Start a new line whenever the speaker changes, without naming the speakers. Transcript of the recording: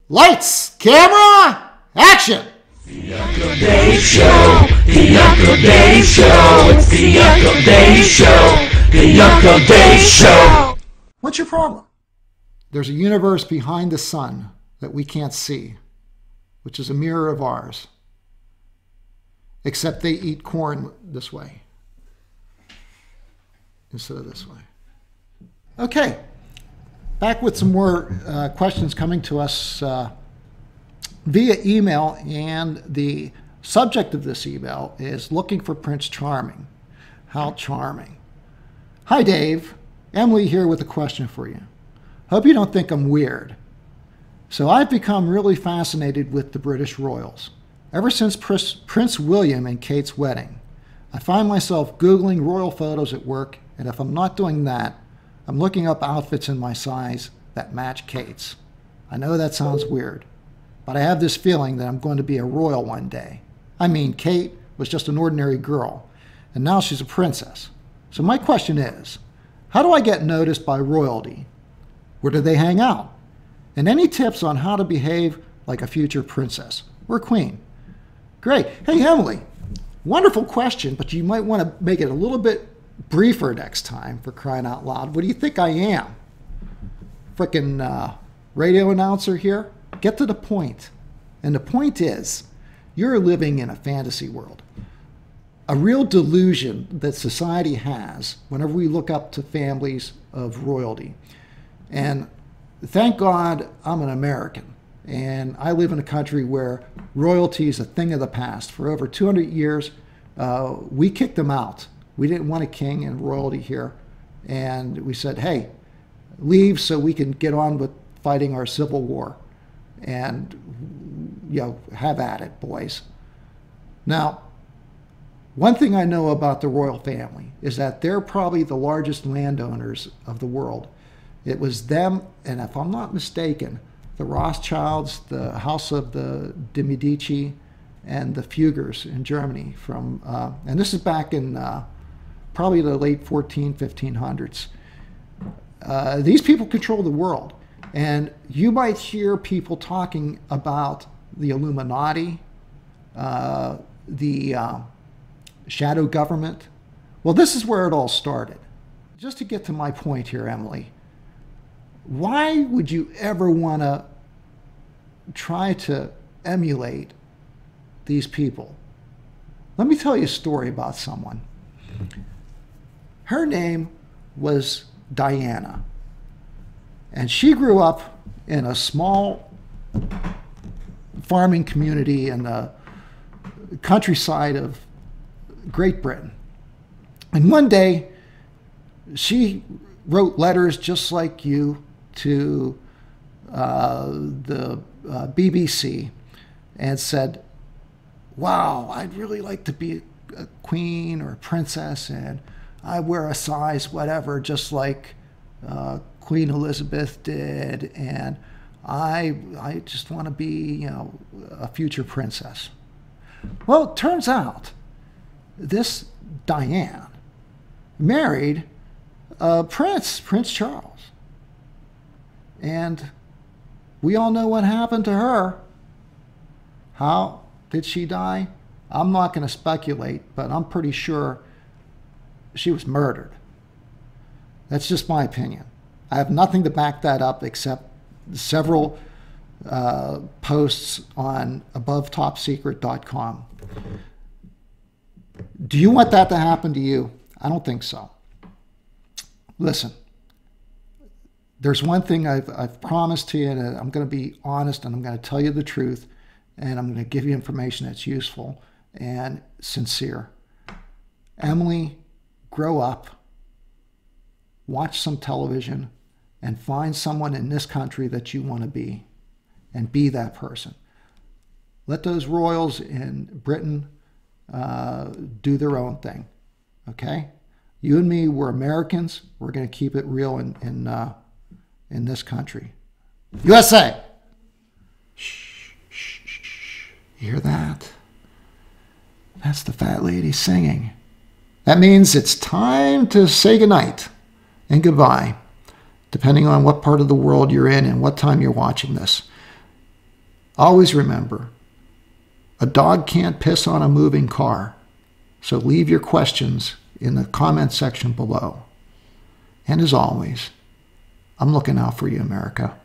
Lights, camera, action!
The Uncle Dave Show. The Uncle Dave Show. It's the Uncle Dave Show. The Uncle Dave Show.
What's your problem? There's a universe behind the sun that we can't see, which is a mirror of ours. Except they eat corn this way instead of this way. Okay, back with some more questions coming to us via email, and the subject of this email is looking for Prince Charming. How charming. Hi Dave, Emily here with a question for you. Hope you don't think I'm weird. So I've become really fascinated with the British royals. Ever since Prince William and Kate's wedding, I find myself Googling royal photos at work, and if I'm not doing that, I'm looking up outfits in my size that match Kate's. I know that sounds weird, but I have this feeling that I'm going to be a royal one day. I mean, Kate was just an ordinary girl, and now she's a princess. So my question is, how do I get noticed by royalty? Where do they hang out? And any tips on how to behave like a future princess or queen? Great. Hey, Emily, wonderful question, but you might want to make it a little bit briefer next time, for crying out loud. What do you think I am? Frickin' radio announcer here? Get to the point. And the point is, you're living in a fantasy world. A real delusion that society has whenever we look up to families of royalty. And thank God I'm an American. And I live in a country where royalty is a thing of the past. For over 200 years, we kicked them out. We didn't want a king and royalty here. And we said, hey, leave so we can get on with fighting our civil war. And, you know, have at it, boys. Now, one thing I know about the royal family is that they're probably the largest landowners of the world. It was them, and if I'm not mistaken, the Rothschilds, the House of the de Medici, and the Fuggers in Germany from, and this is back in probably the late 1500s. These people control the world. And you might hear people talking about the Illuminati, the shadow government. Well, this is where it all started. Just to get to my point here, Emily, why would you ever want to try to emulate these people? Let me tell you a story about someone. Her name was Diana, and she grew up in a small farming community in the countryside of Great Britain. And one day, she wrote letters just like you to the BBC and said, wow, I'd really like to be a queen or a princess, and I wear a size whatever, just like Queen Elizabeth did, and I just want to be, you know, a future princess. Well, it turns out this Diane married Prince Charles. And we all know what happened to her. How did she die? I'm not going to speculate, but I'm pretty sure she was murdered. That's just my opinion. I have nothing to back that up except several posts on abovetopsecret.com. Do you want that to happen to you? I don't think so. Listen, there's one thing I've promised to you, and I'm going to be honest, and I'm going to tell you the truth, and I'm going to give you information that's useful and sincere. Emily, grow up, watch some television, and find someone in this country that you want to be, and be that person. Let those royals in Britain do their own thing, okay? You and me, we're Americans. We're going to keep it real in this country. USA! Shh, shh, shh, shh. You hear that? That's the fat lady singing. That means it's time to say goodnight and goodbye, depending on what part of the world you're in and what time you're watching this. Always remember, a dog can't piss on a moving car, so leave your questions in the comment section below. And as always, I'm looking out for you, America.